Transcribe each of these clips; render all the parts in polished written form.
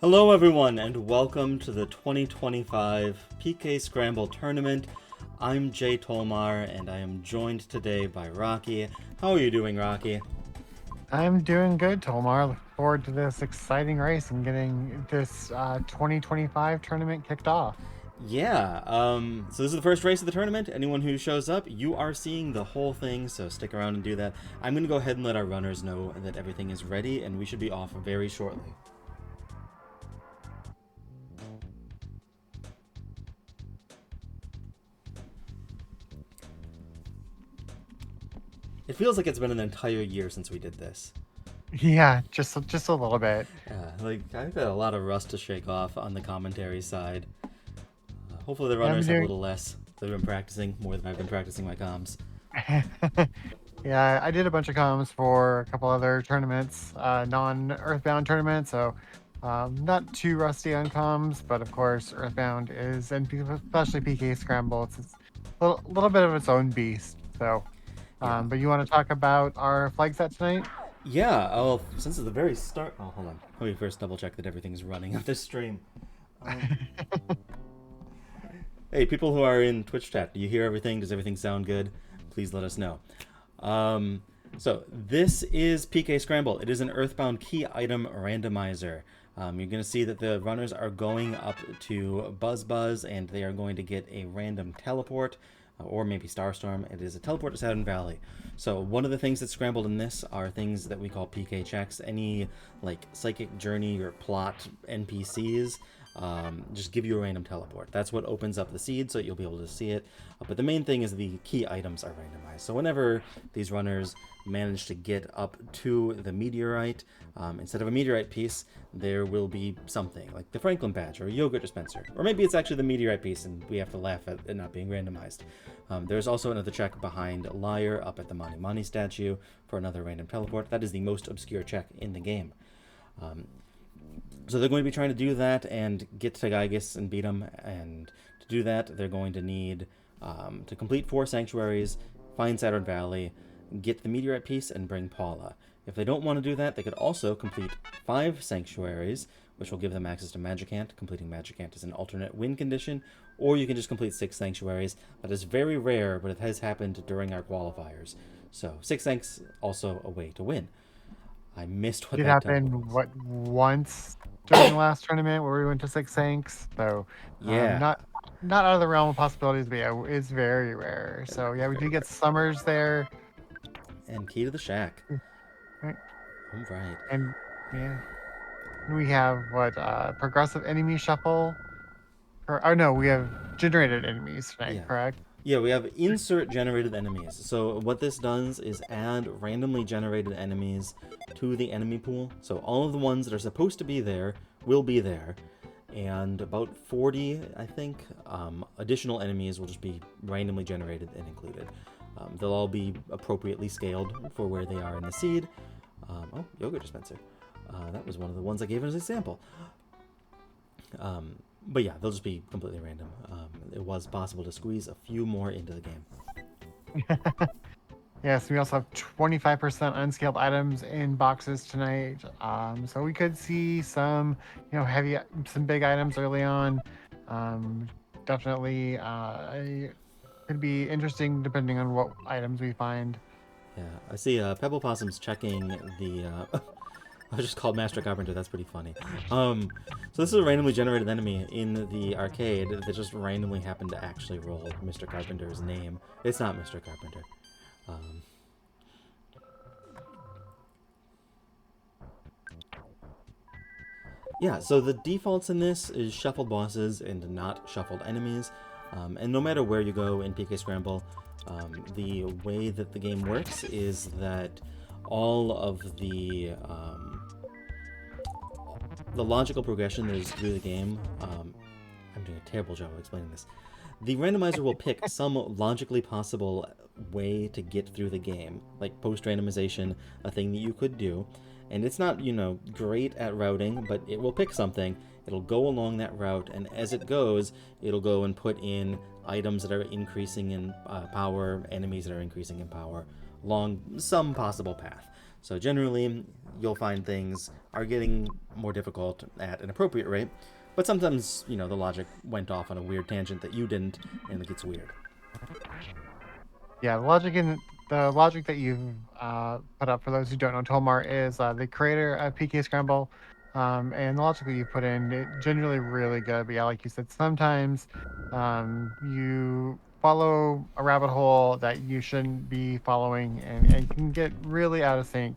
Hello everyone and welcome to the 2025 PK Scramble Tournament. I'm Jay Tolmar and I am joined today by Rocky. How are you doing, Rocky? I'm doing good, Tomar. Look forward to this exciting race and getting this 2025 tournament kicked off. Yeah, so this is the first race of the tournament. Anyone who shows up, you are seeing the whole thing, so stick around and do that. I'm going to go ahead and let our runners know that everything is ready and we should be off very shortly. It feels like it's been an entire year since we did this. Yeah, just a little bit. I've got a lot of rust to shake off on the commentary side. Hopefully the Yeah, runners I'm have a doing. little less. They've been practicing more than I've been practicing my comms. Yeah, I did a bunch of comms for a couple other tournaments, non-Earthbound tournaments, so not too rusty on comms, but of course Earthbound is, and especially PK Scramble, it's a little bit of its own beast. So, Yeah. but you want to talk about our flag set tonight? Yeah, well, since it's the very start... Oh, hold on. Let me first double check that everything's running on this stream. Um, hey, people who are in Twitch chat, do you hear everything? Does everything sound good? Please let us know. So this is PK Scramble. It is an Earthbound key item randomizer. You're going to see that the runners are going up to Buzz Buzz, and they are going to get a random teleport, or maybe Starstorm. It is a teleport to Saturn Valley. So one of the things that's scrambled in this are things that we call PK checks. Any like psychic journey or plot NPCs just give you a random teleport. That's what opens up the seed so you'll be able to see it. But the main thing is the key items are randomized. So whenever these runners manage to get up to the meteorite, instead of a meteorite piece, there will be something like the Franklin badge or a yogurt dispenser. Or maybe it's actually the meteorite piece and we have to laugh at it not being randomized. There's also another check behind Liar up at the Mani Mani statue for another random teleport. That is the most obscure check in the game. So they're going to be trying to do that and get to Gygus and beat him. And to do that, they're going to need to complete 4 sanctuaries, find Saturn Valley, get the meteorite piece, and bring Paula. If they don't want to do that, they could also complete 5 sanctuaries, which will give them access to Magicant. Completing Magicant is an alternate win condition, or you can just complete 6 sanctuaries. That is very rare, but it has happened during our qualifiers. So 6 sanks, also a way to win. I missed what Did that teleport happen was. once during the last tournament where we went to 6 sinks. So Yeah. not out of the realm of possibilities, but yeah, it's very rare. So yeah, we did get Summers there. And key to the shack. Right? All right. And yeah. We have what progressive enemy shuffle. Or no, we have generated enemies tonight, Yeah. correct? Yeah, we have insert generated enemies. So what this does is add randomly generated enemies to the enemy pool. So all of the ones that are supposed to be there will be there. And about 40, I think, additional enemies will just be randomly generated and included. They'll all be appropriately scaled for where they are in the seed. Oh, yogurt dispenser. That was one of the ones I gave as an example. But yeah, they'll just be completely random. It was possible to squeeze a few more into the game. Yes, we also have 25% unscaled items in boxes tonight. So we could see some, some big items early on. Um, Definitely, could be interesting depending on what items we find. Yeah, I see PebblePossum's checking the... I was just called Master Carpenter, that's pretty funny. So this is a randomly generated enemy in the arcade that just randomly happened to actually roll Mr. Carpenter's name. It's not Mr. Carpenter. Um, Yeah, so the defaults in this is shuffled bosses and not shuffled enemies. And no matter where you go in PK Scramble, the way that the game works is that all of the logical progression that is through the game, I'm doing a terrible job of explaining this. The randomizer will pick some logically possible way to get through the game, like post-randomization, a thing that you could do. And it's not, great at routing, but it will pick something. It'll go along that route, and as it goes, it'll go and put in items that are increasing in power, enemies that are increasing in power, along some possible path. So generally, you'll find things are getting more difficult at an appropriate rate, but sometimes, the logic went off on a weird tangent that you didn't, and it gets weird. Yeah, the logic that you've put up for those who don't know, Tomar is the creator of PK Scramble, and the logic that you put in it generally really good. But yeah, like you said, sometimes you follow a rabbit hole that you shouldn't be following, and you can get really out of sync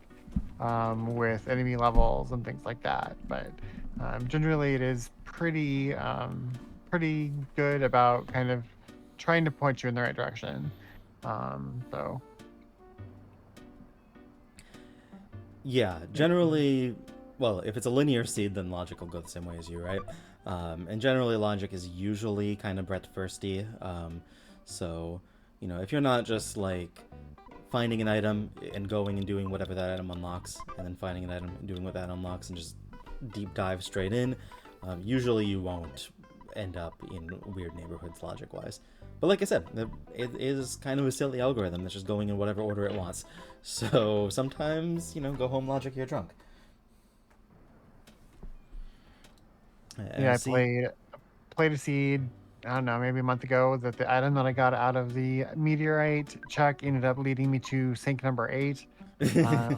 with enemy levels and things like that. But generally, it is pretty good about kind of trying to point you in the right direction. So Yeah, generally, well, if it's a linear seed, then logic will go the same way as you, right? And generally, logic is usually kind of breadth firsty. So, if you're not just like finding an item and going and doing whatever that item unlocks, and then finding an item and doing what that unlocks, and just deep dive straight in, usually you won't end up in weird neighborhoods logic wise. But like I said, it is kind of a silly algorithm that's just going in whatever order it wants. So sometimes, go home logic, you're drunk. And yeah, I I see. played a seed. I don't know, maybe a month ago that the item that I got out of the meteorite check ended up leading me to sink number 8. Uh,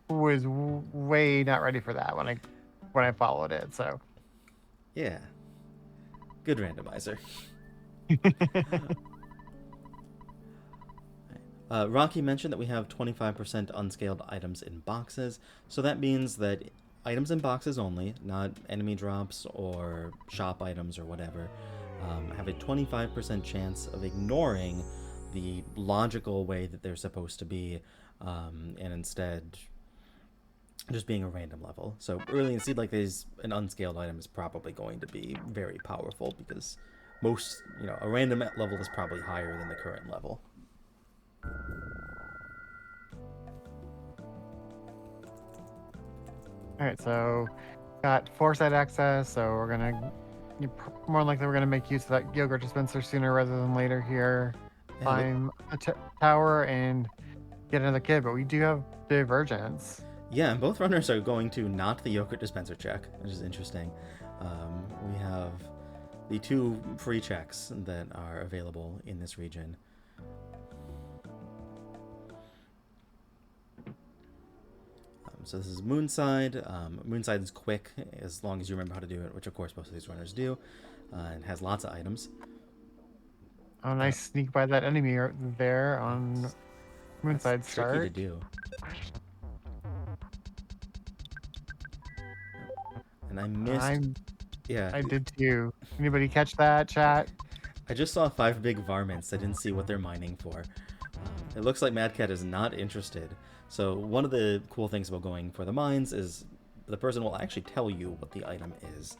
was way not ready for that when I followed it. So Yeah, good randomizer. Rocky mentioned that we have 25% unscaled items in boxes, so that means that items in boxes only, not enemy drops or shop items or whatever, have a 25% chance of ignoring the logical way that they're supposed to be, and instead just being a random level. So early in seed like these, an unscaled item is probably going to be very powerful because a random level is probably higher than the current level. all right, so got foresight access. So more than likely we're gonna make use of that yogurt dispenser sooner rather than later here. Yeah, Climb a tower and get another kid, but we do have divergence. yeah, and both runners are going to not the yogurt dispenser check, which is interesting. We have the 2 free checks that are available in this region. So this is Moonside. Moonside is quick as long as you remember how to do it, which of course most of these runners do, and has lots of items. Oh, Uh, nice sneak by that enemy there on that's Moonside tricky to start. do. And I missed. I'm Yeah, I did too. Anybody catch that, chat? I just saw 5 big varmints. I didn't see what they're mining for. It looks like Madcat is not interested. So one of the cool things about going for the mines is the person will actually tell you what the item is.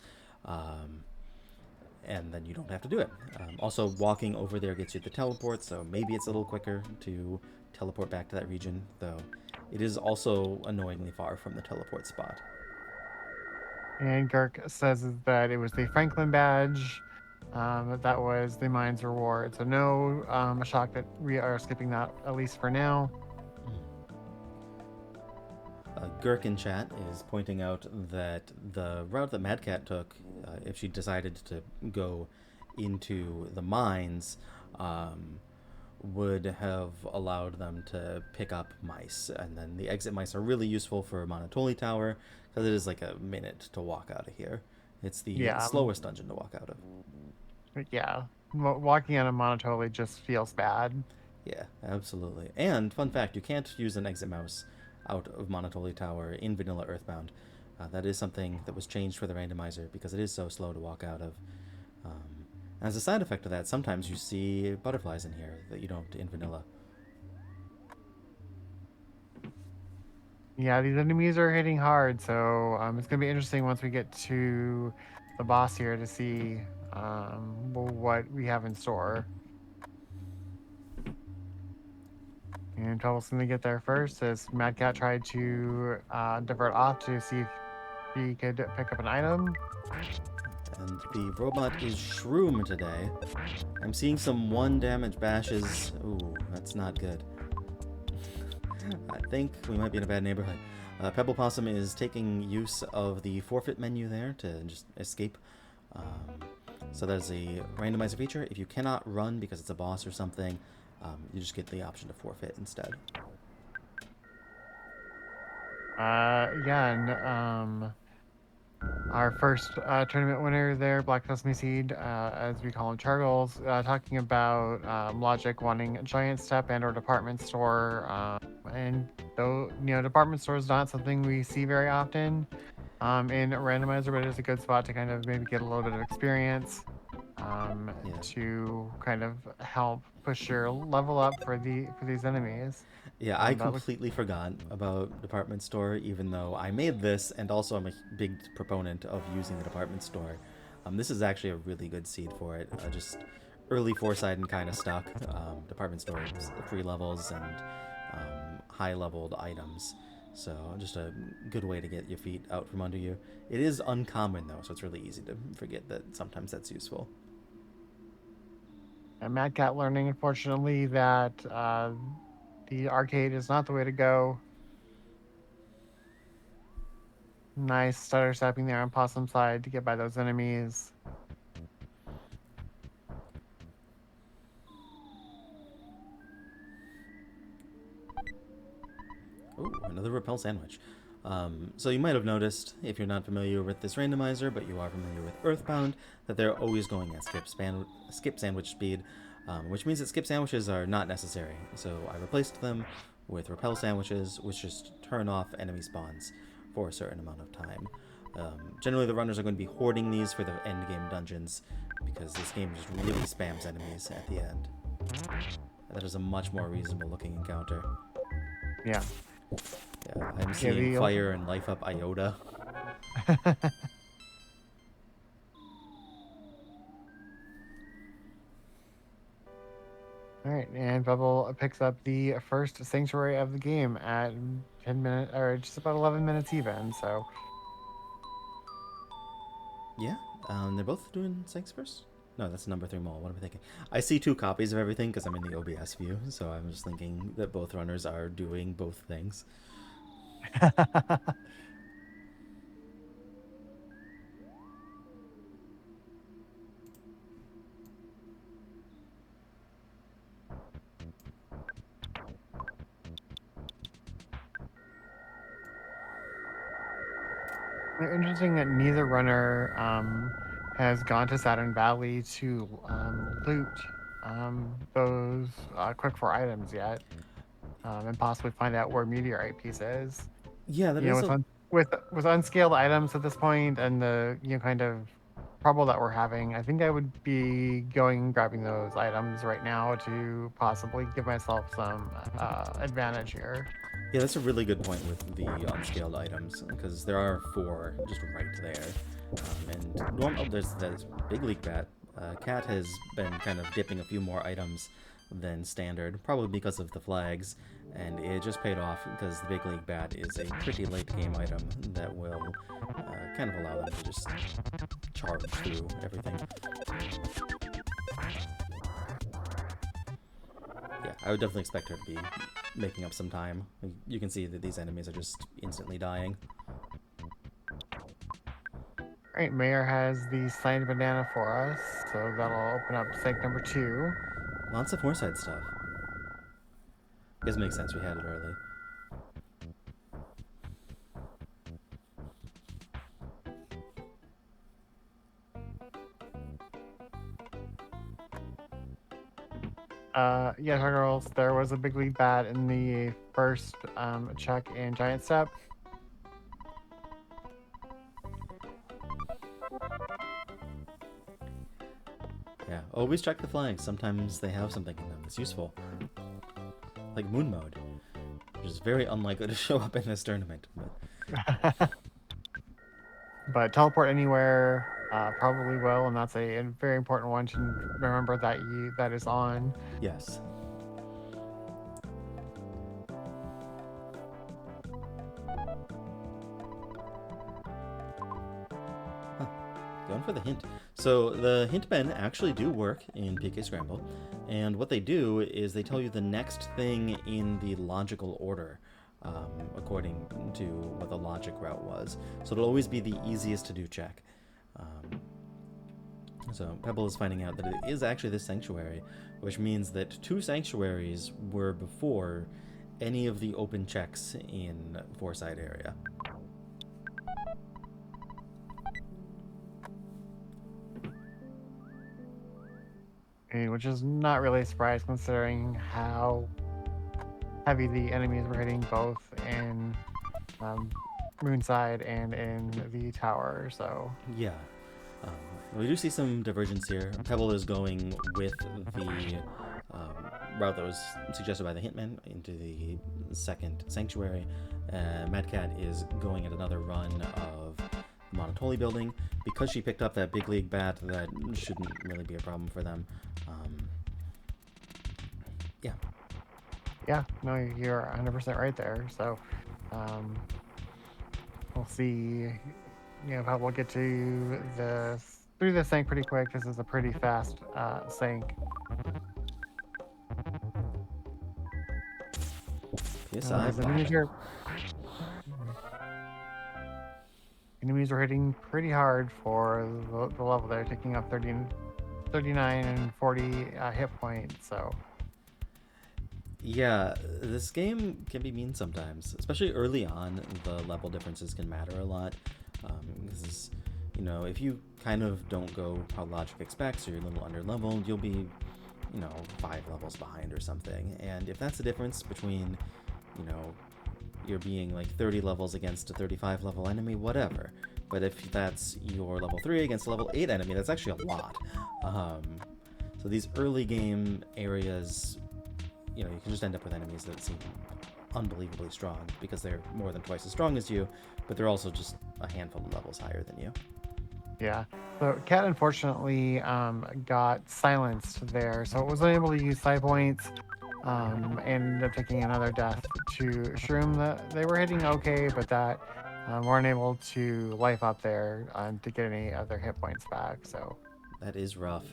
And then you don't have to do it. Also, walking over there gets you the teleport, so maybe it's a little quicker to teleport back to that region, though it is also annoyingly far from the teleport spot. And Girk says that it was the Franklin badge. That was the mine's reward. So no, a shock that we are skipping that at least for now. Gherkin chat is pointing out that the route that Madcat took, if she decided to go into the mines, would have allowed them to pick up mice. And then the exit mice are really useful for Monotoli Tower, because it is like a minute to walk out of here. It's the Yeah, slowest dungeon to walk out of. yeah. Walking out of Monotoli just feels bad. Yeah, absolutely. And fun fact, you can't use an exit mouse out of Monotoli Tower in vanilla Earthbound. That is something that was changed for the randomizer because it is so slow to walk out of. As a side effect of that, sometimes you see butterflies in here that you don't in vanilla. Yeah, these enemies are hitting hard, so it's gonna be interesting once we get to the boss here to see what we have in store. And Trouble's gonna get there first as Mad Cat tried to divert off to see if he could pick up an item. And the robot is Shroom today. I'm seeing some 1 damage bashes. Ooh, that's not good. I think we might be in a bad neighborhood. PebblePossum is taking use of the forfeit menu there to just escape. So there's a randomizer feature. If you cannot run because it's a boss or something, you just get the option to forfeit instead. Yeah, and our first tournament winner there, Black Sesame Seed, as we call him, Chargles, talking about Logic wanting a giant step and/or department store, and though department store is not something we see very often in Randomizer, but it is a good spot to kind of maybe get a little bit of experience Yeah. to kind of help push your level up for these enemies. Yeah, I That looks completely forgot about department store, even though I made this, and also I'm a big proponent of using the department store. This is actually a really good seed for it. Just early foresight and kind of stuck. Department store, free levels and high-leveled items. So just a good way to get your feet out from under you. It is uncommon though, so it's really easy to forget that sometimes that's useful. and Mad Cat learning, unfortunately, that the arcade is not the way to go. Nice stutter stepping there on Possum side to get by those enemies. Ooh, another repel sandwich. So you might have noticed, if you're not familiar with this randomizer, but you are familiar with Earthbound, that they're always going at skip sandwich speed, which means that skip sandwiches are not necessary. So I replaced them with repel sandwiches, which just turn off enemy spawns for a certain amount of time. Generally, the runners are going to be hoarding these for the end game dungeons, because this game just really spams enemies at the end. That is a much more reasonable looking encounter. Yeah. Yeah, I'm seeing fire and life up Iota. All right, and Bubble picks up the first sanctuary of the game at 10 minutes, or just about 11 minutes even. So, Yeah, they're both doing Sanks first? No, that's number 3 mall. What am I thinking? I see 2 copies of everything because I'm in the OBS view, so I'm just thinking that both runners are doing both things. interesting that neither runner has gone to Saturn Valley to loot those quick 4 items yet, and possibly find out where Meteorite piece is. Yeah, that is With a... with unscaled items at this point, and the kind of trouble that we're having, I think I would be going and grabbing those items right now to possibly give myself some advantage here. Yeah, that's a really good point with the unscaled items, because there are 4 just right there. There's Big League Bat. Cat has been kind of dipping a few more items than standard, probably because of the flags, and it just paid off because the Big League Bat is a pretty late game item that will kind of allow them to just charge through everything. Yeah, I would definitely expect her to be making up some time. You can see that these enemies are just instantly dying. All right, Mayor has the signed banana for us, so that'll open up sink number 2. Lots of foresight stuff. I guess it makes sense we had it early. Yeah, girls, there was a big league bat in the first check in Giant Step. Yeah, always check the flags. Sometimes they have something in them that's useful. Like Moon Mode, which is very unlikely to show up in this tournament. But teleport anywhere probably will, and that's a very important one to remember that is on. Yes. Going for the hint. So the hint men actually do work in PK Scramble, And what they do is they tell you the next thing in the logical order, according to what the logic route was. So it'll always be the easiest to do check. So Pebble is finding out that it is actually this sanctuary, which means that 2 sanctuaries were before any of the open checks in Foresight area. Which is not really a surprise considering how heavy the enemies were hitting both in Moonside and in the tower. So Yeah. We do see some divergence here. Pebble is going with the route that was suggested by the Hitman into the second sanctuary. Madkat is going at another run of the Monotoli building. Because she picked up that big league bat, that shouldn't really be a problem for them. Yeah. yeah, no, you're 100% right there. So we'll see. How we'll get to through the sync pretty quick. This is a pretty fast sync. PSI enemies are hitting pretty hard for the level. They're taking up 39 and 40 hit points. So yeah, this game can be mean sometimes, especially early on. The level differences can matter a lot. Because, if you kind of don't go how logic expects, or you're a little under leveled, you'll be, 5 levels behind or something. And if that's the difference between, you're being like 30 levels against a 35 level enemy, whatever. But if that's your level 3 against a level 8 enemy, that's actually a lot. So these early game areas, you can just end up with enemies that seem unbelievably strong because they're more than twice as strong as you, but they're also just a handful of levels higher than you. yeah. So Cat unfortunately got silenced there, so it was unable to use side points. And ended up taking another death to Shroom. That they were hitting okay, but that weren't able to life up there to get any other hit points back. So that is rough.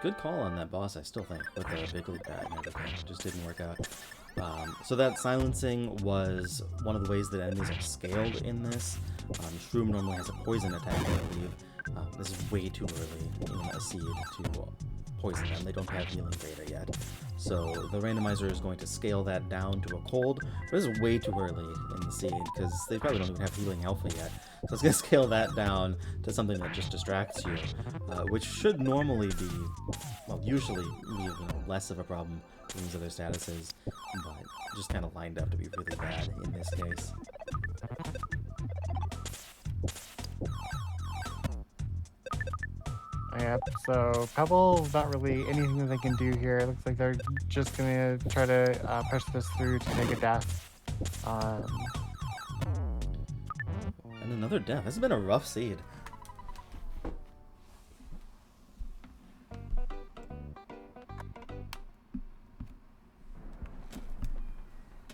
Good call on that boss, I still think, with the big league bat and everything. It just didn't work out. So that silencing was one of the ways that enemies are scaled in this. Shroom normally has a poison attack, I believe. This is way too early in a seed to poison them. They don't have healing data yet. So the randomizer is going to scale that down to a cold. But this is way too early in the seed because they probably don't even have healing alpha yet. So it's going to scale that down to something that just distracts you, which should normally be, well, usually be less of a problem than these other statuses, but just kind of lined up to be really bad in this case. Yep, so Pebble's not really anything that they can do here. It looks like they're just going to try to push this through to take a death. And another death. This has been a rough seed.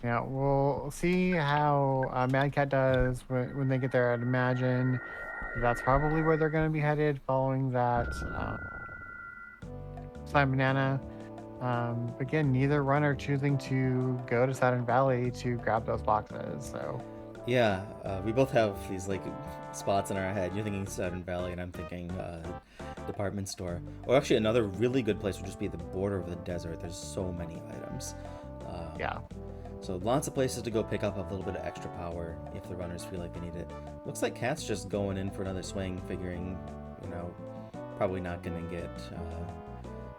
Yeah, we'll see how Madkat does when they get there. I'd imagine that's probably where they're going to be headed following that Slime Banana. Again, neither runner choosing to go to Saturn Valley to grab those boxes. So yeah, we both have these like spots in our head. You're thinking Saturn Valley, and I'm thinking department store. Or actually, another really good place would just be the border of the desert. There's so many items. Yeah. So lots of places to go pick up a little bit of extra power if the runners feel like they need it. Looks like Cat's just going in for another swing, figuring, probably not going to get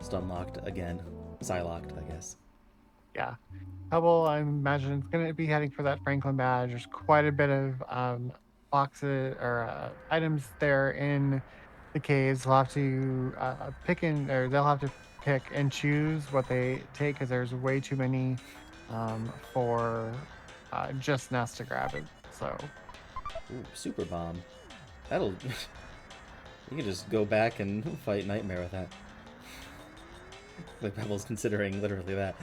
stun locked again. Psy-locked, I guess. Yeah. Hubble, I imagine, it's going to be heading for that Franklin badge. There's quite a bit of boxes or items there in the caves. They'll have to they'll have to pick and choose what they take because there's way too many for just Nest to grab it. So, Ooh, super bomb. That'll. You can just go back and fight Nightmare with that. Like Pebble's considering literally that.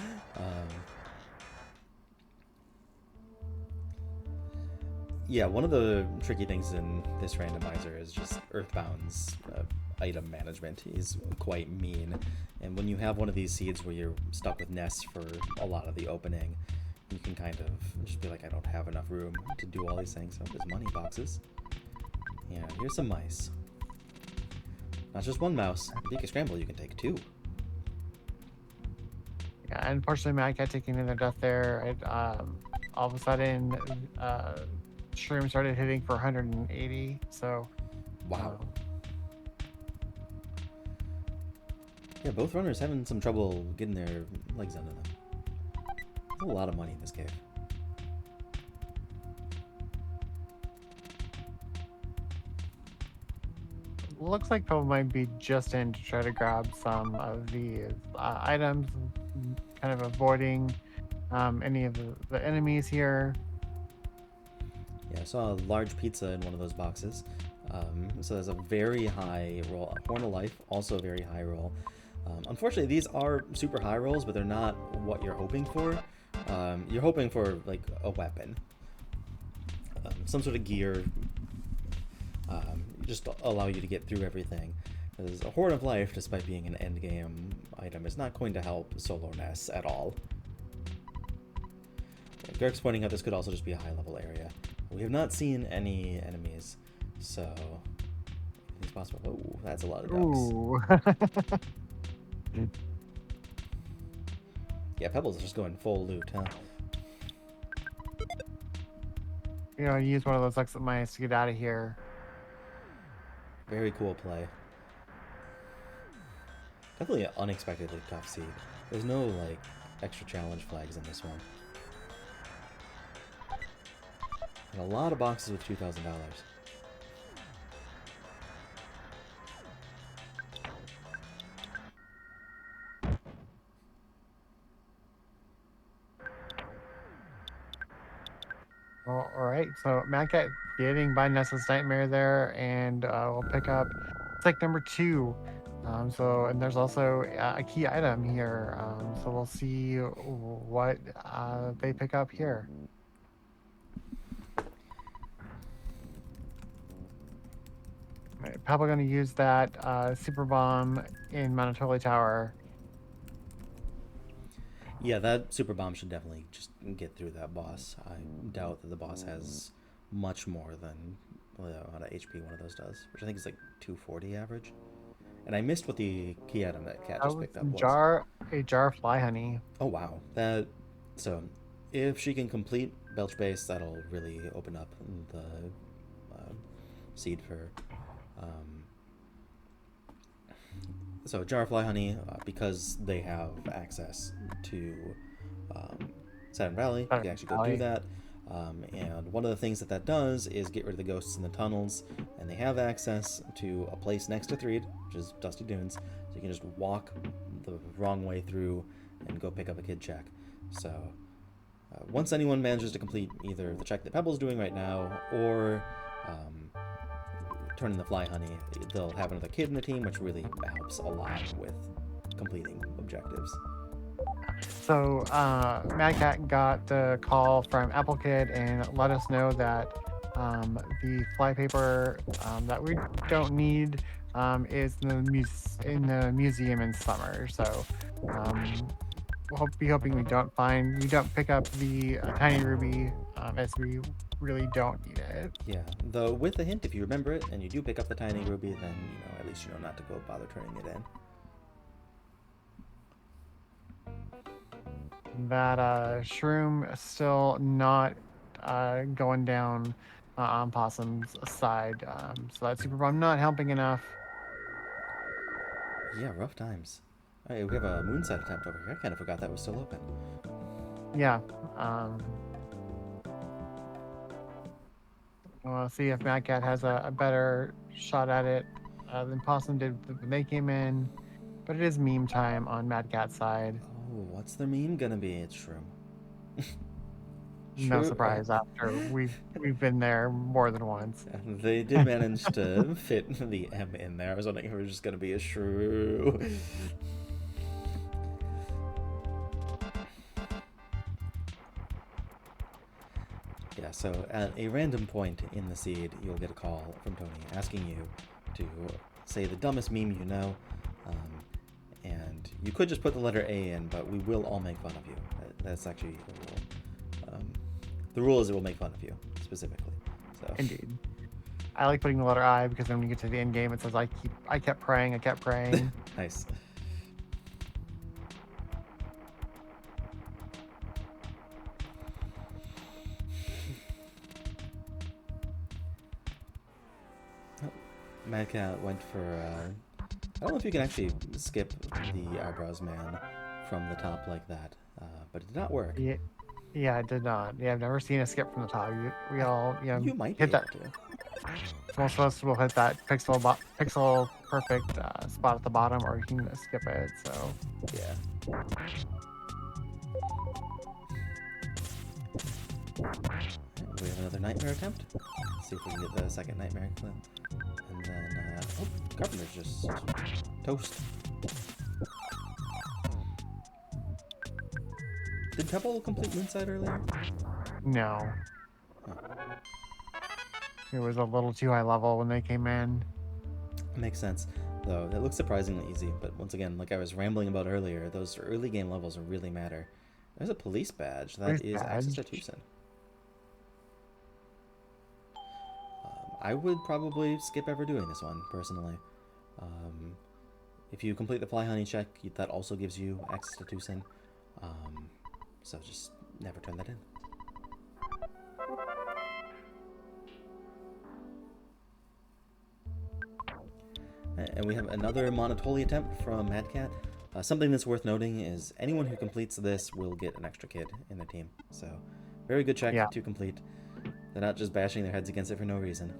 Yeah, one of the tricky things in this randomizer is just Earthbound's item management. He's quite mean, and when you have one of these seeds where you're stuck with nests for a lot of the opening, you can kind of just be like, I don't have enough room to do all these things. Oh, there's money boxes. Yeah, here's some mice. Not just one mouse. If you can scramble, you can take two. Yeah, unfortunately, madkat taking another death there. All of a sudden, Shroom started hitting for 180. So, Wow. Yeah, both runners having some trouble getting their legs under them. There's a lot of money in this cave. looks like Pebble might be just in to try to grab some of the items, kind of avoiding any of the enemies here. Yeah, I saw a large pizza in one of those boxes. So there's a very high roll. Horn of Life, also a very high roll. Unfortunately, these are super high rolls, but they're not what you're hoping for. You're hoping for, like, a weapon. Some sort of gear. Just allow you to get through everything. Because a Horn of Life, despite being an endgame item, is not going to help solo Ness at all. Greg's pointing out this could also just be a high-level area. We have not seen any enemies, so it's possible. Oh, that's a lot of ducks. Ooh. Yeah, Pebbles is just going full loot, huh? You know, use one of those exit mice to get out of here. Very cool play. Definitely an unexpectedly tough seed. There's no, like, extra challenge flags in this one. And a lot of boxes with $2,000. Well, all right, so madkat getting by Nessa's Nightmare there, and we'll pick up psych number 2. And there's also a key item here. So we'll see what they pick up here. Right, probably going to use that super bomb in Manatoli Tower. Yeah, that super bomb should definitely just get through that boss. I doubt that the boss has much more than what HP one of those does, which I think is like 240 average. And I missed what the key item that cat just picked up was. A jar of fly honey. Oh wow, so if she can complete Belch Base, that'll really open up the seed for. So jar of fly honey, because they have access to Saturn Valley, you can actually go do that. And one of the things that does is get rid of the ghosts in the tunnels, and they have access to a place next to Threed, which is Dusty Dunes, so you can just walk the wrong way through and go pick up a kid check. So once anyone manages to complete either the check that Pebble's doing right now, or turn in the fly honey, they'll have another kid in the team, which really helps a lot with completing objectives. So madkat got the call from Apple Kid and let us know that the flypaper that we don't need is in the museum in summer. So we'll be hoping we don't pick up the tiny ruby, as we really don't need it. Yeah, though with a hint, if you remember it and you do pick up the tiny ruby, then at least you know not to go bother turning it in. That Shroom still not going down on Possum's side. So that super bomb not helping enough. Yeah, rough times. All right, we have a moonside attempt over here. I kind of forgot that was still open. Yeah. We'll see if madkat has a better shot at it than Possum did when they came in. But it is meme time on madkat's side. Oh, what's the meme gonna be? It's Shroom. No surprise after we've been there more than once. They did manage to fit the M in there. I was wondering if it was just gonna be a shrew. Yeah, so at a random point in the seed, you'll get a call from Tony asking you to say the dumbest meme you know, and you could just put the letter A in, but we will all make fun of you. That's actually the rule. The rule is it will make fun of you, specifically. So. Indeed. I like putting the letter I because then when you get to the end game, it says I kept praying. Nice. Madkat went for, I don't know if you can actually skip the eyebrows man from the top like that, but it did not work. Yeah, it did not. Yeah, I've never seen a skip from the top. We all, You might hit be that. able to. Most of us will hit that pixel perfect spot at the bottom, or you can skip it. So Yeah. We have another nightmare attempt. Let's see if we can get the second nightmare clip. And then, oh, Carpenter's just toast. Did Pebble complete Moonside earlier? no, Oh. it was a little too high level when they came in. Makes sense, though. It looks surprisingly easy, but once again, like I was rambling about earlier, those early game levels really matter. There's a police badge. That is access to Tucson. I would probably skip ever doing this one, personally. If you complete the Fly Honey check, that also gives you access to Tucson. So just never turn that in. And we have another Monotoli attempt from Madkat. Something that's worth noting is anyone who completes this will get an extra kid in their team. So, very good check to complete. They're not just bashing their heads against it for no reason.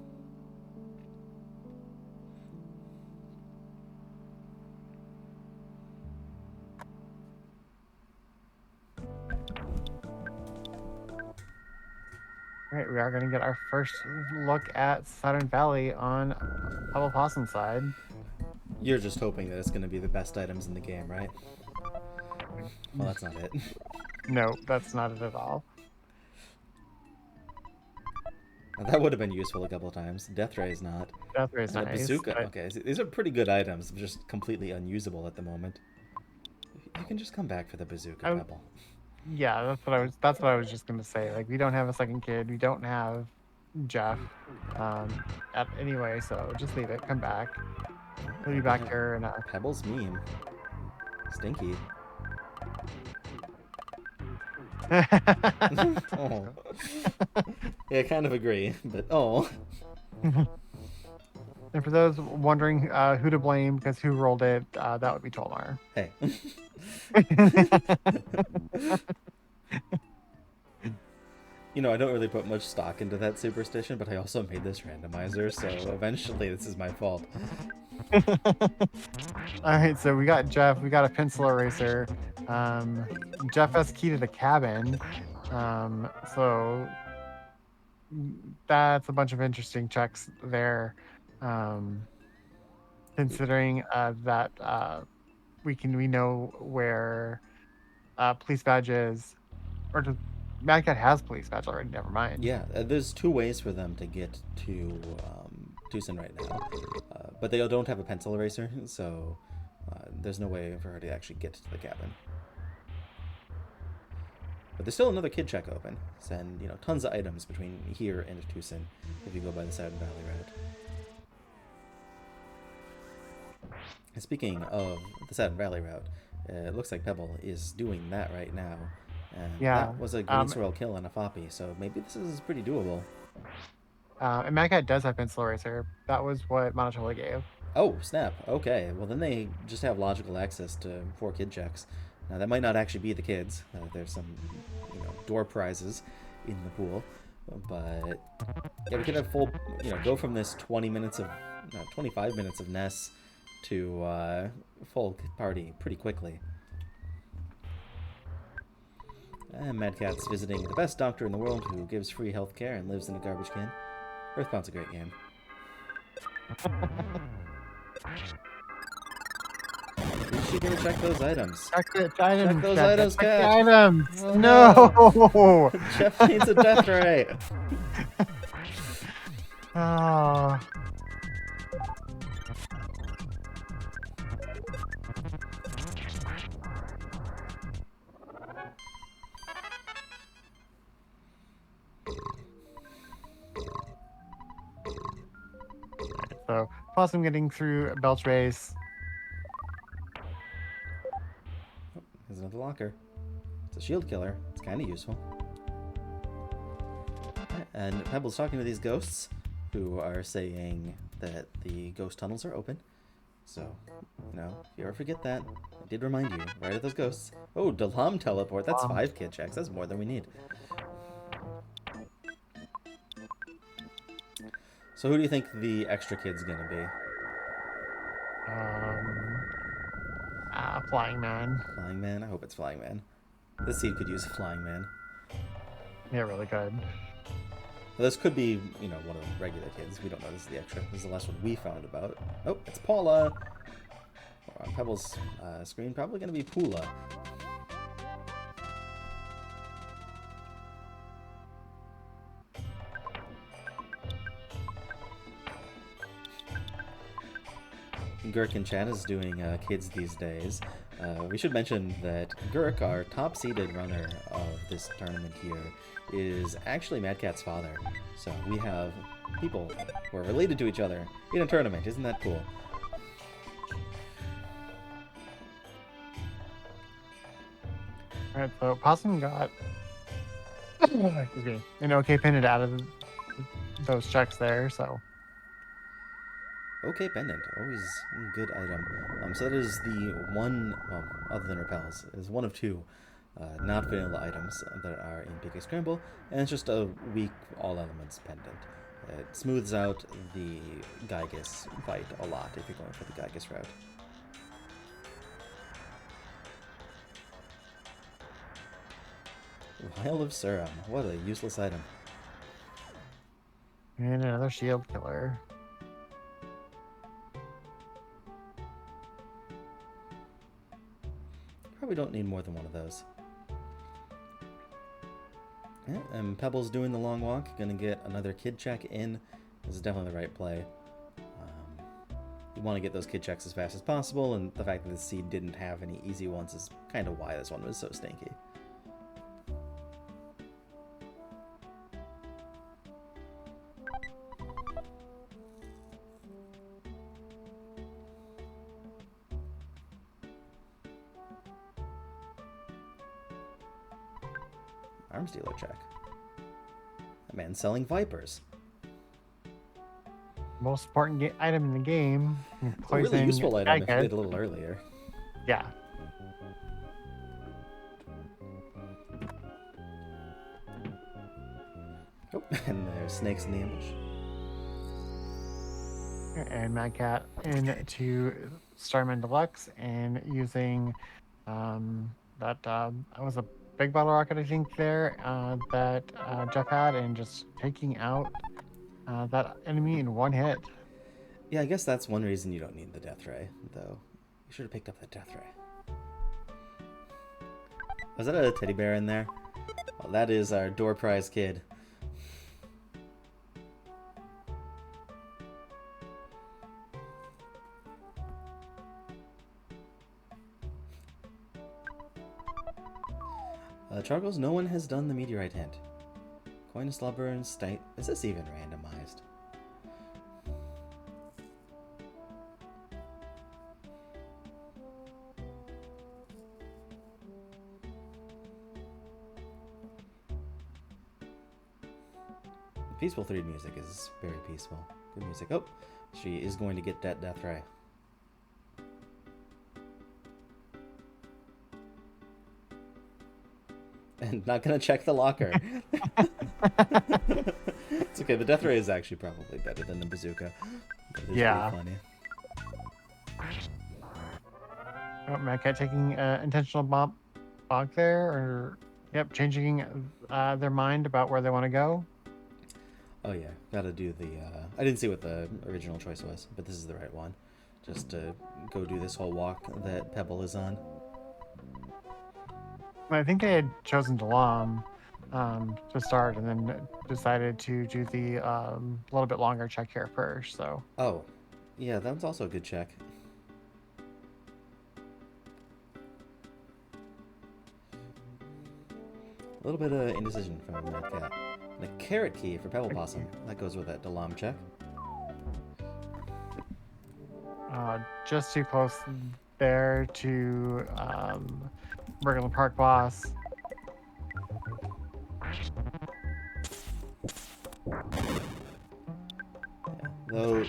All right, we are going to get our first look at Saturn Valley on PebblePossum side. You're just hoping that it's going to be the best items in the game, right? Well, that's not it. No, that's not it at all. That would have been useful a couple of times. Death Ray is not. Death Ray is and nice. A bazooka. Okay, these are pretty good items, just completely unusable at the moment. You can just come back for the bazooka, Pebble. Yeah, that's what I was just gonna say. Like, we don't have a second kid. We don't have Jeff. Anyway, so just leave it. Come back. We'll be back here in Pebble's meme. Stinky. Oh. Yeah, I kind of agree, but oh. And for those wondering who to blame because who rolled it, that would be Tolmar. Hey. You know, I don't really put much stock into that superstition, but I also made this randomizer, so eventually this is my fault. Alright, so we got Jeff, we got a pencil eraser. Jeff has key to the cabin. So that's a bunch of interesting checks there. Considering that we know where police badge is, or Madcat has police badge already. Never mind. Yeah, there's two ways for them to get to Tucson right now, but they don't have a pencil eraser, so there's no way for her to actually get to the cabin. But there's still another kid check open, and you know, tons of items between here and Tucson if you go by the Saturn Valley route. And speaking of the Saturn Valley route, it looks like Pebble is doing that right now. And that was a green swirl kill on a Foppy, so maybe this is pretty doable. And Madcat does have pencil eraser. That was what Monotoli gave. Oh, snap. Okay, well then they just have logical access to 4 kid checks. Now that might not actually be the kids. There's some, you know, door prizes in the pool. But yeah, we could have full, you know, go from this 25 minutes of Ness to full party pretty quickly. And Madcat's visiting the best doctor in the world who gives free healthcare and lives in a garbage can. Earthbound's a great game. is she gonna check those items? Check the items. Check those Check items, the Cat. items. Oh, no. Jeff needs a death ray. Oh. So, Possum getting through Belch Race. There's another locker. It's a shield killer. It's kind of useful. And Pebble's talking to these ghosts who are saying that the ghost tunnels are open. So, you know, if you ever forget that, I did remind you, right at those ghosts. Oh, Dalam teleport. That's 5 kid checks. That's more than we need. So who do you think the extra kid's gonna be? Flying Man. Flying Man? I hope it's Flying Man. This seed could use Flying Man. Yeah, really good. Well, this could be, you know, one of the regular kids. We don't know this is the extra. This is the last one we found about. Oh, it's Paula! Or on Pebble's screen, probably gonna be Pula. Gurk in chat is doing kids these days. We should mention that Gurk, our top-seeded runner of this tournament here, is actually Madkat's father. So we have people who are related to each other in a tournament. Isn't that cool? Alright, so Possum got excuse me, an okay pendant out of those checks there, so. Okay, pendant. Always a good item. So that is the one, well, other than repels, is one of 2 not vanilla items that are in PK Scramble, and it's just a weak all-elements pendant. It smooths out the Gygus fight a lot if you're going for the Gygus route. Vial of Serum. What a useless item. And another shield killer. Probably don't need more than one of those. Yeah, and Pebble's doing the long walk. Gonna get another kid check in. This is definitely the right play. You want to get those kid checks as fast as possible, and the fact that the seed didn't have any easy ones is kind of why this one was so stinky. Arms dealer check. A man selling vipers. Most important item in the game. It's a really useful item if you did a little earlier. Yeah. Oh, and there's snakes in the ambush. And Madkat into Starman Deluxe and using that was a big bottle rocket, I think, there that Jeff had, and just taking out that enemy in one hit. Yeah, I guess that's one reason you don't need the death ray, though. You should have picked up the death ray. Was that a teddy bear in there? Well, that is our door prize kid. Chargos, no one has done the meteorite hint. Coin slubber and state. Is this even randomized? The Peaceful 3 music is very peaceful. Good music. Oh, she is going to get that death ray. And not gonna check the locker. It's okay, the death ray is actually probably better than the bazooka. Yeah. Funny. Oh, Madkat taking intentional bomb there, or yep, changing their mind about where they want to go. Oh yeah, gotta do the. I didn't see what the original choice was, but this is the right one. just to go do this whole walk that Pebble is on. I think I had chosen Delam to start, and then decided to do the little bit longer check here first. So Oh, yeah, that was also a good check. A little bit of indecision from Madkat. And a carrot key for PebblePossum. That goes with that Delam check. just too close there to regular park boss. Yeah. Though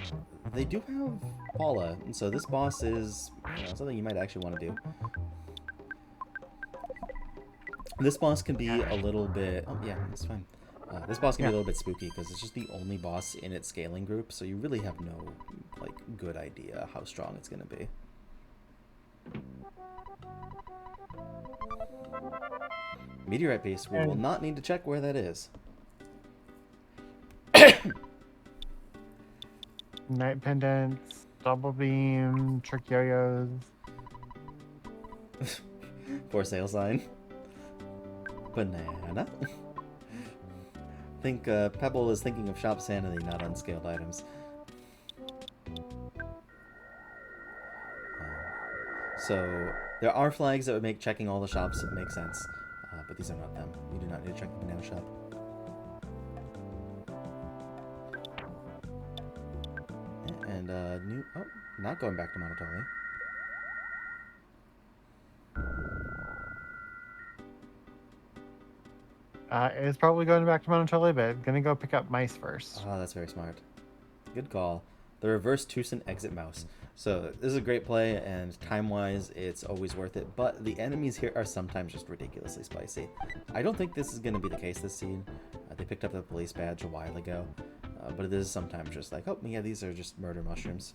they do have Paula, and so this boss is something you might actually want to do. This boss can be a little bit... Oh, yeah, that's fine. This boss can be a little bit spooky because it's just the only boss in its scaling group, so you really have no, like, good idea how strong it's going to be. Meteorite piece, we will not need to check where that is. Night pendants, double beam, trick yo-yos. For sale sign. Banana. I think Pebble is thinking of shop sanity, not unscaled items. So there are flags that would make checking all the shops make sense, but these are not them. You do not need to check the banana shop. And new... Oh, not going back to Monotoli. It's probably going back to Monotoli, but gonna go pick up mice first. Oh, that's very smart. Good call. The reverse Tucson exit mouse. So this is a great play, and time-wise, it's always worth it. But the enemies here are sometimes just ridiculously spicy. I don't think this is going to be the case this scene. They picked up the police badge a while ago, but it is sometimes just like, oh yeah, these are just murder mushrooms.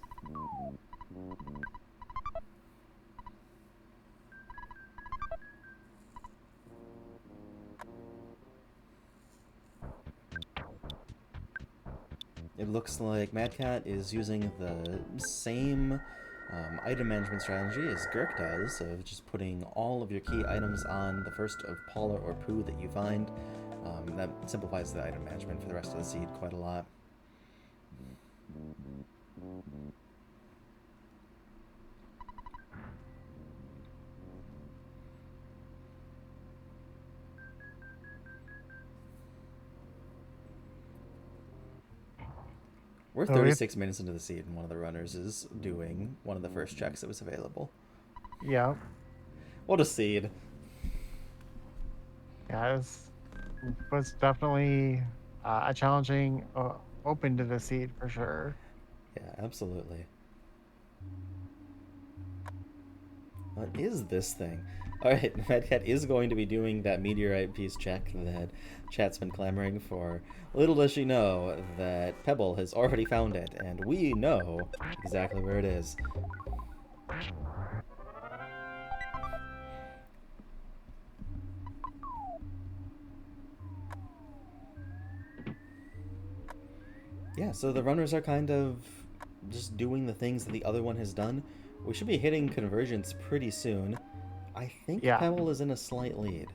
It looks like Madkat is using the same item management strategy as Gurk does, of just putting all of your key items on the first of Paula or Poo that you find. That simplifies the item management for the rest of the seed quite a lot. We're 36 minutes into the seed, and one of the runners is doing one of the first checks that was available. Yeah. What a seed. Yeah, it was definitely a challenging open to the seed for sure. Yeah, absolutely. What is this thing? Alright, Madkat is going to be doing that meteorite piece check that chat's been clamoring for. Little does she know that Pebble has already found it, and we know exactly where it is. Yeah, so the runners are kind of just doing the things that the other one has done. We should be hitting convergence pretty soon. I think Pebble is in a slight lead.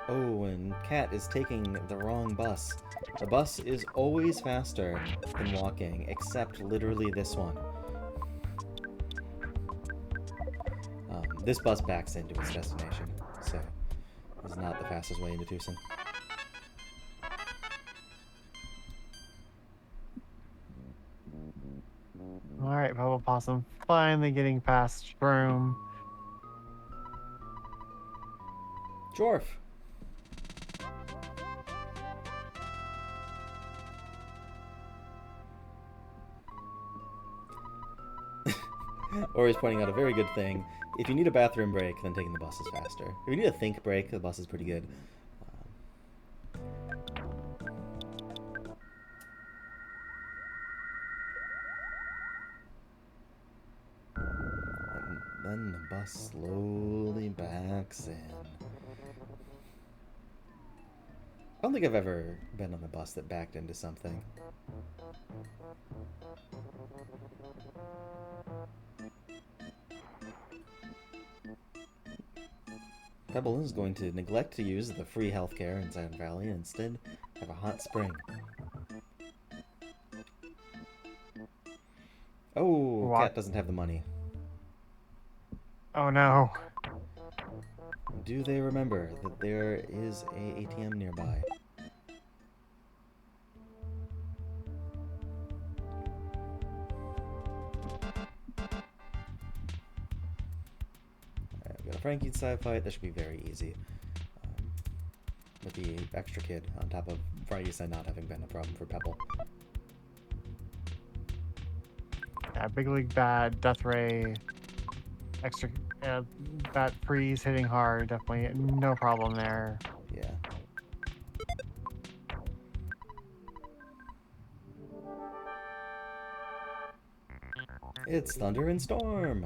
Oh, and Cat is taking the wrong bus. The bus is always faster than walking, except literally this one. This bus backs into its destination, so it's not the fastest way into Tucson. Alright, PebblePossum finally getting past Shroom. Jorf! Or he's pointing out a very good thing. If you need a bathroom break, then taking the bus is faster. If you need a think break, the bus is pretty good. And then the bus slowly backs in. I don't think I've ever been on a bus that backed into something. Pebble is going to neglect to use the free healthcare in Zion Valley and instead have a hot spring. Oh, What? Cat doesn't have the money. Oh no. Do they remember that there is a ATM nearby? Alright, we've got a Frankenstein fight. That should be very easy. With the extra kid on top of Frankenstein not having been a problem for Pebble. Yeah, Big League bad, Death Ray, extra that freeze hitting hard, definitely no problem there. Yeah. It's Thunder and Storm!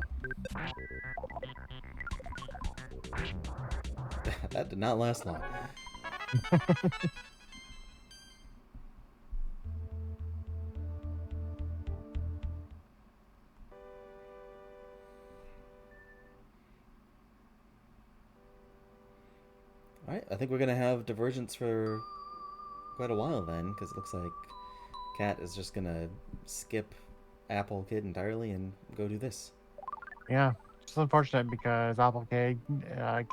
That did not last long. Alright, I think we're going to have divergence for quite a while then, because it looks like Cat is just going to skip Apple Kid entirely and go do this. Yeah, it's unfortunate because Apple Cake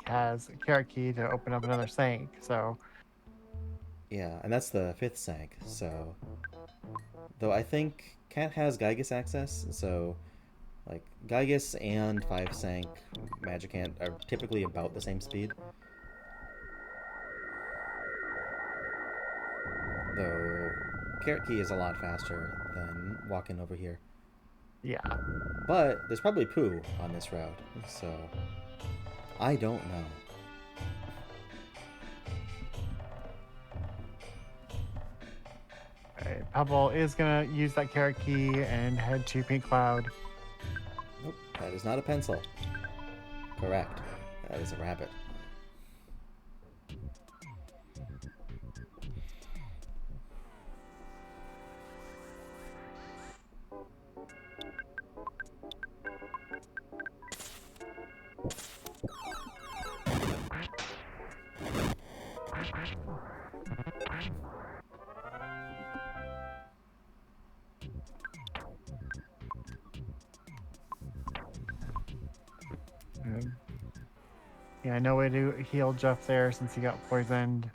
has Carrot Key to open up another sink, so Yeah, and that's the 5th sank, so... Though I think Cat has Gygus access, so... Like, Gygus and 5 sank Magicant are typically about the same speed. Though Carrot Key is a lot faster than walking over here. yeah. But there's probably poo on this route, so I don't know. Alright, Pebble is gonna use that Carrot Key and head to Pink Cloud. Nope, that is not a pencil. Correct. That is a rabbit. Yeah, no way to heal Jeff there since he got poisoned.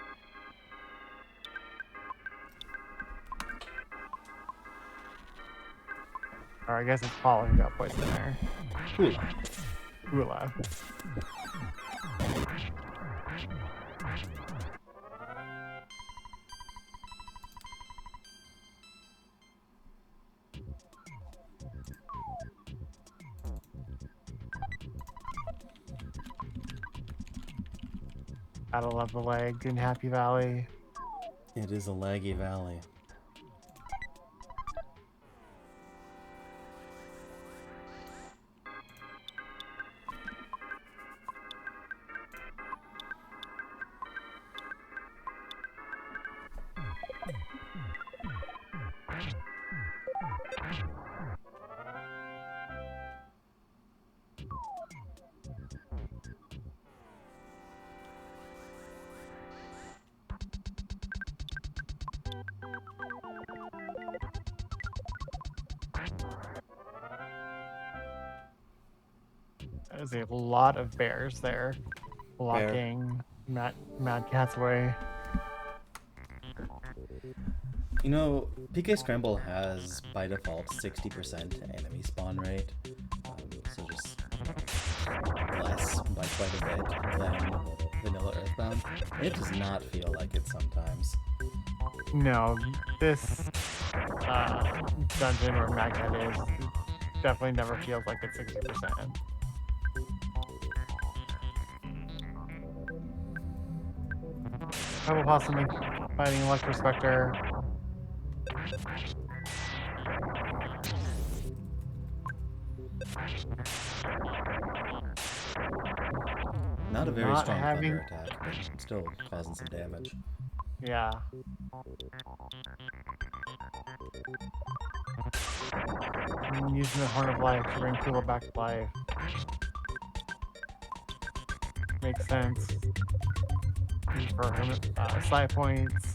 Or I guess it's Paul who got poisoned there. Hula. Hula. Gotta love the leg in Happy Valley. It is a laggy valley. There's a lot of bears there blocking Madkat's way. You know, PK Scramble has by default 60% enemy spawn rate, so just less by quite a bit than vanilla Earthbound. It does not feel like it sometimes. No, this dungeon where Madkat is definitely never feels like it's 60%. PebblePossum fighting Electrospectre. Not a very Not strong having- thunder attack, but still causing some damage. Yeah. I'm using the Horn of Life to bring people back to life. Makes sense. For him, side points.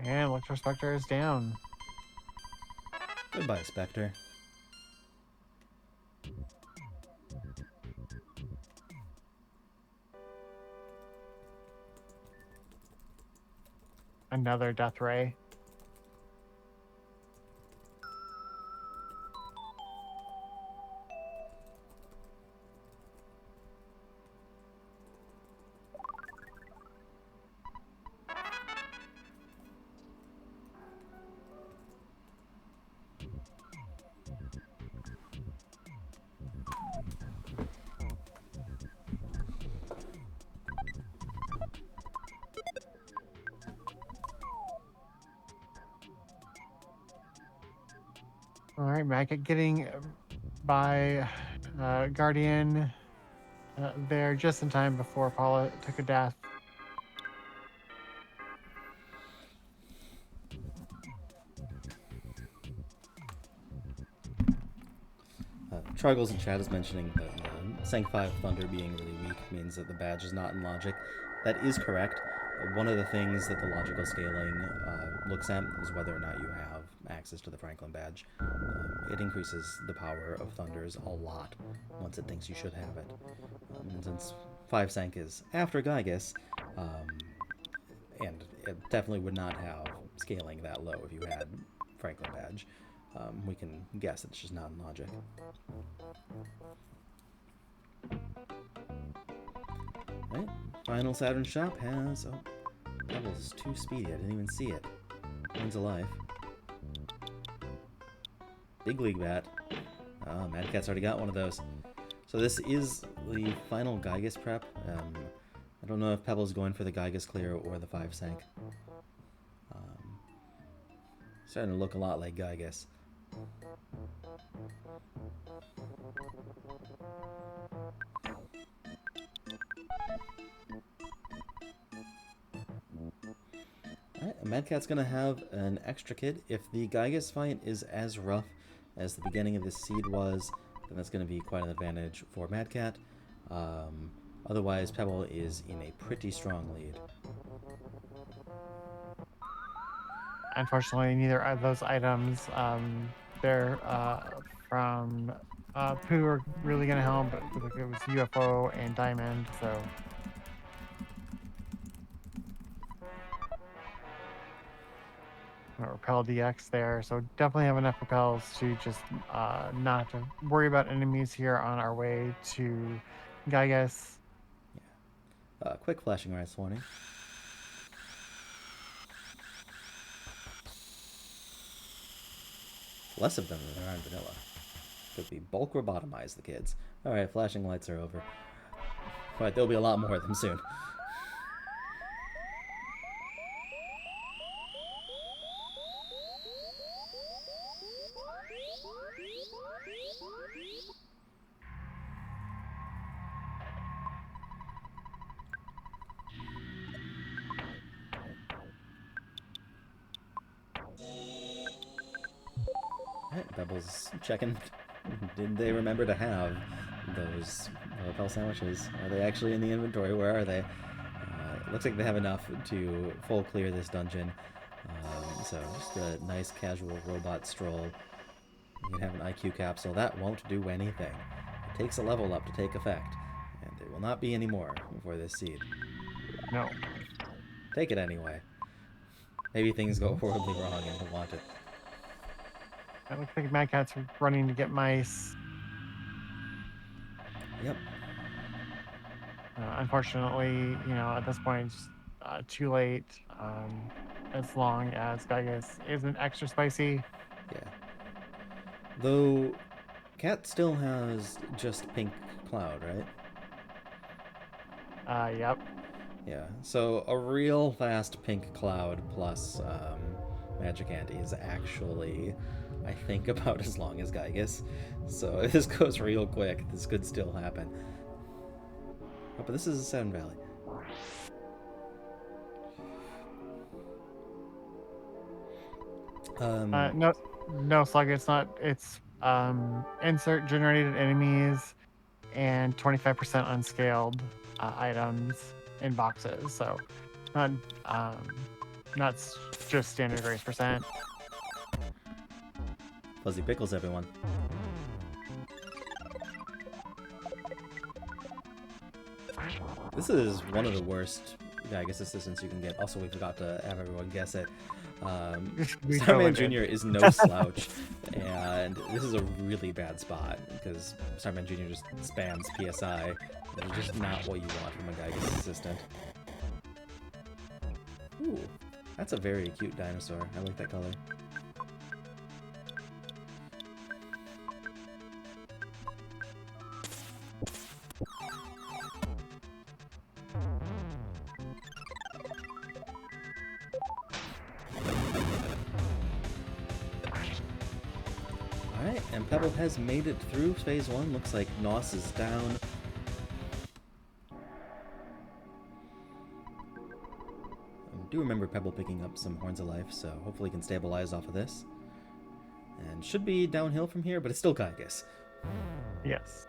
And Electrospectre is down. Goodbye, Spectre. Another Death Ray. All right, Maggot getting by Guardian there just in time before Paula took a death. Chargles in chat is mentioning that the Sank 5 Thunder being really weak means that the badge is not in logic. That is correct. One of the things that the logical scaling looks at is whether or not you have access to the Franklin badge. It increases the power of Thunders a lot once it thinks you should have it. And since 5 Sank is after Gygas, and it definitely would not have scaling that low if you had Franklin badge, we can guess it's just not in logic. Right, final Saturn shop has... Oh, Pebbles is too speedy, I didn't even see it. One's alive. Big League Bat. Ah, Mad Cat's already got one of those. So this is the final Gygas prep. I don't know if Pebble's going for the Gygas clear or the 5 Sank. Starting to look a lot like Gygas. Alright, Madcat's gonna have an extra kid. If the Gygas fight is as rough as the beginning of this seed was, then that's gonna be quite an advantage for Madcat. Otherwise, Pebble is in a pretty strong lead. Unfortunately, neither of those items there from Pooh are really going to help. But it was UFO and Diamond, so. Repel DX there, so definitely have enough repels to just not to worry about enemies here on our way to Gygas. Yeah. Quick flashing rights warning. Less of them than there are in vanilla. Could be bulk robotomize the kids. Alright, flashing lights are over. Alright, there'll be a lot more of them soon. Alright, Bebble's checking. Did they remember to have those repel sandwiches? Are they actually in the inventory? Where are they? Looks like they have enough to full clear this dungeon. So just a nice casual robot stroll. You can have an IQ capsule. That won't do anything. It takes a level up to take effect. And there will not be any more for this seed. No. Take it anyway. Maybe things go horribly wrong and you'll want it. It looks like Mad Cat's running to get mice. Yep. Unfortunately, at this point, it's too late. As long as Gygas isn't extra spicy. Yeah. Though, Cat still has just pink cloud, right? Yep. Yeah. So a real fast pink cloud plus Magic Candy is actually, I think, about as long as Gygus. So if this goes real quick, this could still happen. Oh, but this is a Sun Valley. No, no, Slug. It's not. It's insert generated enemies and 25% unscaled items in boxes. So not not just standard race percent. Fuzzy Pickles, everyone. This is one of the worst Gygus assistants you can get. Also, we forgot to have everyone guess it. Starman Jr. is no slouch, and this is a really bad spot because Starman Jr. just spams PSI, which is just not what you want from a Gygus assistant. Ooh, that's a very cute dinosaur. I like that color. Alright, and Pebble has made it through phase 1. Looks like Nos is down. I do remember Pebble picking up some Horns of Life, so hopefully he can stabilize off of this. And should be downhill from here, but it's still Gygus. Yes.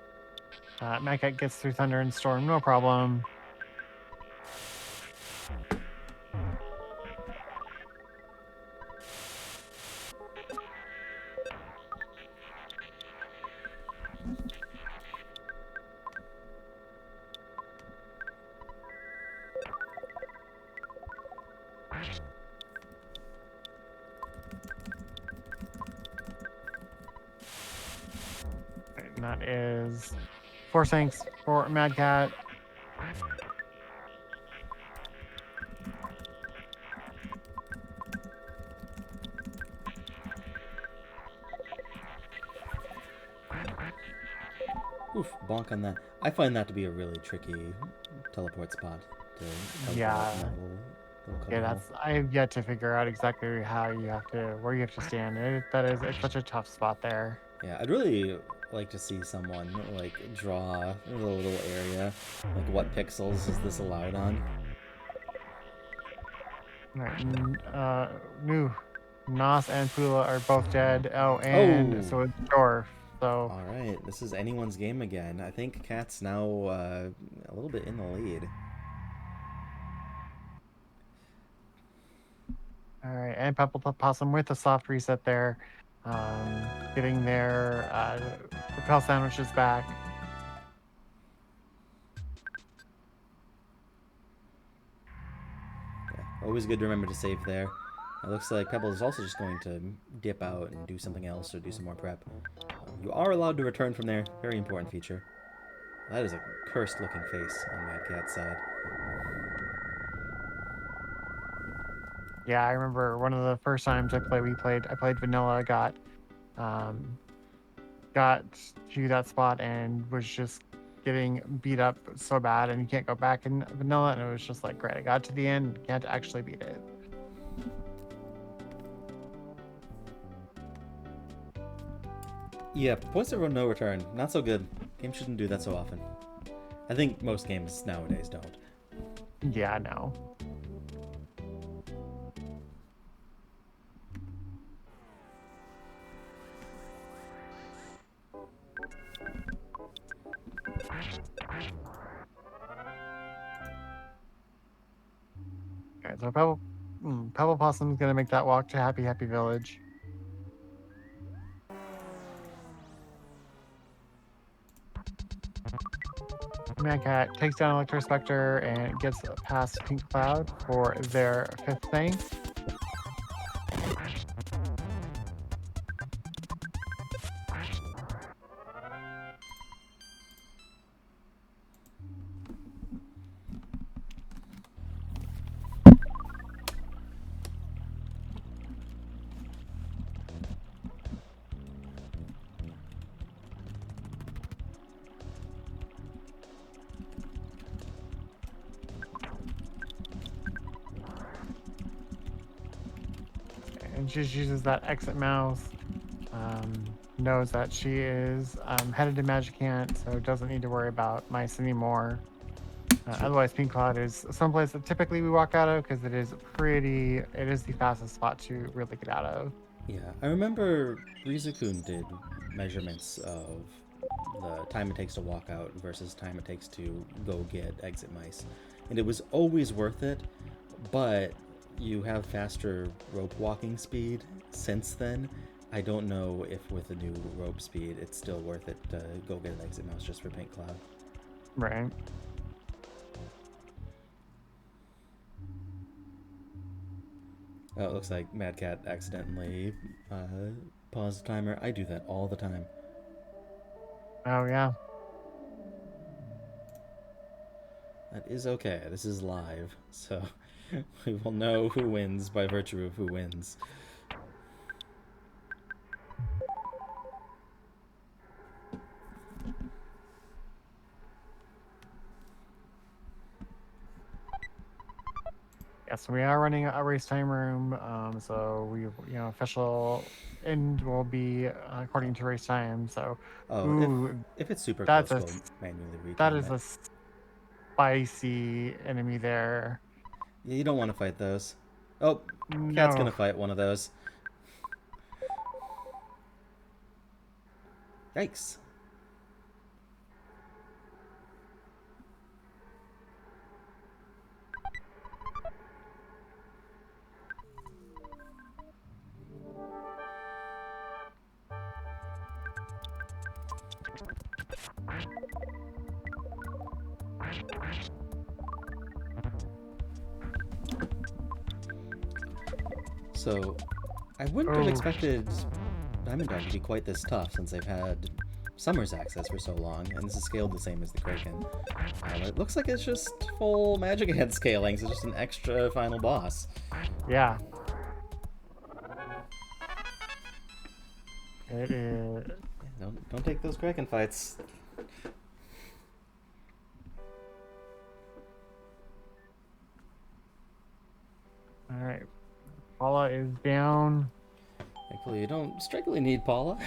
Madkat gets through Thunder and Storm, no problem. And that is 4 sinks for Madkat. Oof, bonk on that. I find that to be a really tricky teleport spot. Yeah. Yeah, That's I have yet to figure out exactly how you have to, where you have to stand. It's such a tough spot there. Yeah, I'd really like to see someone like draw a little area, like what pixels is this allowed on? Right, Nos and Pula are both dead. Oh, and so it's Dorf. So all right, this is anyone's game again. I think Cat's now a little bit in the lead. all right, and PebblePossum with a soft reset there, getting their repel sandwiches back. Yeah, always good to remember to save there. It looks like Pebble is also just going to dip out and do something else or do some more prep. You are allowed to return from there. Very important feature. That is a cursed-looking face on Madcat's side. Yeah, I remember one of the first times I played vanilla, got to that spot and was just getting beat up so bad, and you can't go back in vanilla, and it was just like, great, I got to the end, can't actually beat it. Yeah, points of no return. Not so good. Games shouldn't do that so often. I think most games nowadays don't. Yeah, no. Okay, so PebblePossum's gonna make that walk to Happy Happy Village. Madcat takes down Electrospectre and gets past Pink Cloud for their 5th thing. she just uses that exit mouse. Knows that she is headed to Magic Ant, so doesn't need to worry about mice anymore. Otherwise, Pink Cloud is someplace that typically we walk out of because it is the fastest spot to really get out of. Yeah, I remember Rizukun did measurements of the time it takes to walk out versus time it takes to go get exit mice. And it was always worth it, but you have faster rope walking speed since then. I don't know if with the new rope speed it's still worth it to go get an exit mouse just for Pink Cloud. Right. Oh, it looks like Mad Cat accidentally paused the timer. I do that all the time. Oh yeah. That is okay. This is live, so we will know who wins by virtue of who wins. Yes, we are running a race time room. So official end will be according to race time. So, Oh, ooh, if it's super that's close, a we'll manually that retime is it. a spicy enemy there. Yeah, you don't want to fight those. Oh, Cat's No. gonna fight one of those. Yikes. So, I wouldn't have Oh, expected Diamond Dog to be quite this tough since they've had Summer's Access for so long, and this is scaled the same as the Kraken. It looks like it's just full Magic Hand scaling, so it's just an extra final boss. yeah. It is. Don't take those Kraken fights. All right. Paula is down. Thankfully, you don't strictly need Paula.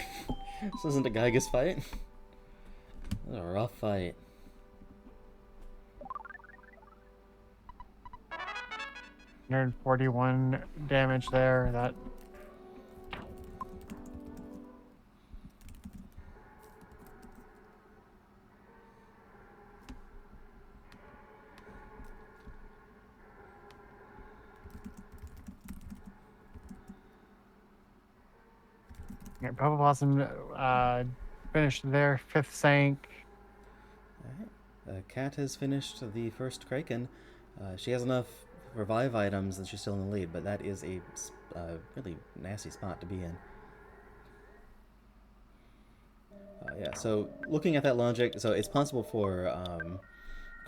This isn't a Gygas fight. This is a rough fight. Near 41 damage there. That. Yeah, PebblePossum finished their 5th sank. Alright. Cat has finished the first Kraken. She has enough revive items and she's still in the lead, but that is a really nasty spot to be in. Yeah, so looking at that logic, so it's possible for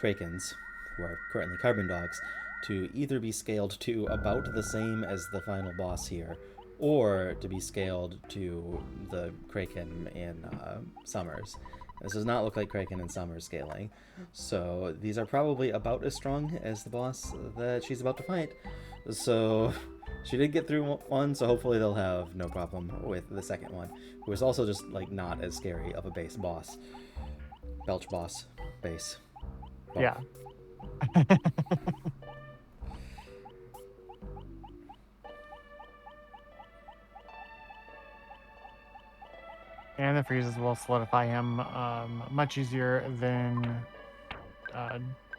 Krakens, who are currently Carbon Dogs, to either be scaled to about the same as the final boss here, or to be scaled to the Kraken in Summers. This does not look like Kraken and Summers scaling, so these are probably about as strong as the boss that she's about to fight. So she did get through one, so hopefully they'll have no problem with the second one, who is also just like not as scary of a base boss. Belch boss base. Both. Yeah. And the freezes will solidify him much easier than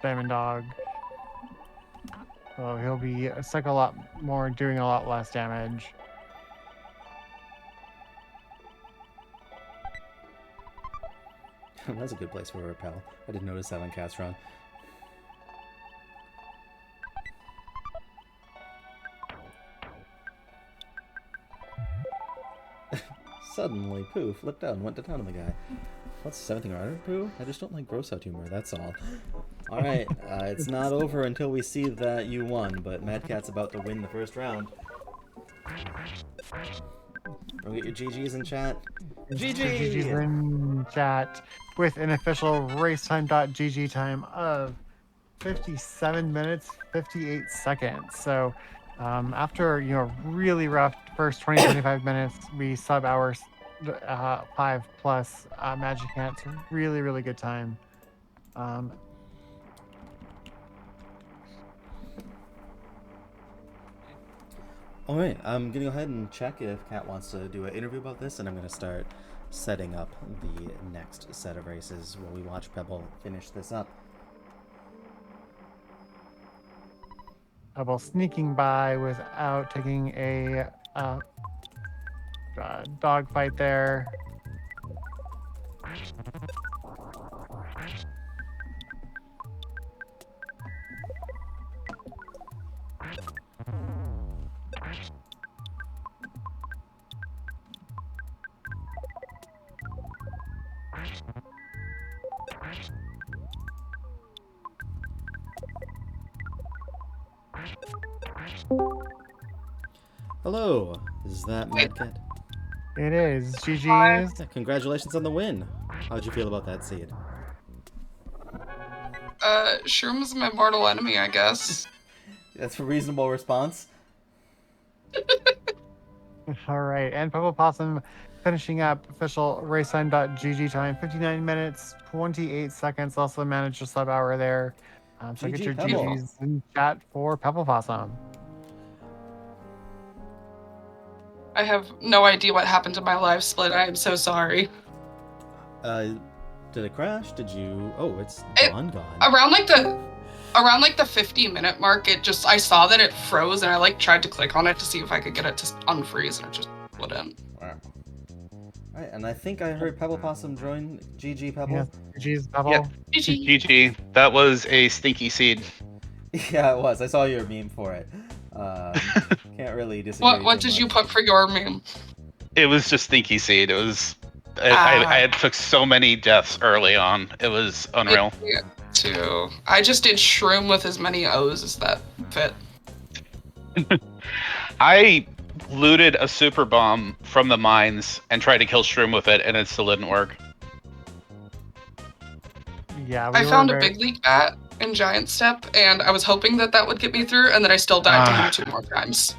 Diamond Dog. So he'll be stuck a lot more, doing a lot less damage. That's a good place for a repel. I didn't notice that on Cat's run. Suddenly, Pooh flipped out and went to town on the guy. What's 17 rider, Pooh? I just don't like gross out humor, that's all. Alright, it's not over until we see that you won, but Mad Cat's about to win the first round. We'll get your GG's in chat. GG! GG's in chat with an official racetime.gg time of 57 minutes, 58 seconds. So After really rough first 20-25 minutes, we sub hours 5 plus Magic Ants. Really, really good time. Um, All right, I'm gonna go ahead and check if Kat wants to do an interview about this, and I'm gonna start setting up the next set of races while we watch Pebble finish this up. Pebble sneaking by without taking a dog fight there. Hello, is that Madkat? It is. GG's. Yeah, congratulations on the win. How'd you feel about that seed? Shroom's my mortal enemy, I guess. That's a reasonable response. All right, and PebblePossum finishing up official racetime.gg time, 59 minutes, 28 seconds. Also managed a sub hour there. So get GG your Pebble. GGs in chat for PebblePossum. I have no idea what happened to my live split. I am so sorry. Did it crash? Did you? Oh, it's gone. Around like the 50-minute mark, I saw that it froze, and I tried to click on it to see if I could get it to unfreeze, and it just wouldn't. Wow. All right, and I think I heard PebblePossum join. GG Pebble. Yeah, GG's Pebble. Yeah. GG. That was a stinky seed. Yeah, it was. I saw your meme for it. Can't really disagree. What did you put for your meme? It was just stinky seed. It was. I had took so many deaths early on. It was unreal. Yeah, too. I just did Shroom with as many O's as that fit. I looted a super bomb from the mines and tried to kill Shroom with it, and it still didn't work. Yeah, I found a big league bat in Giant Step, and I was hoping that would get me through, and then I still died to him 2 more times.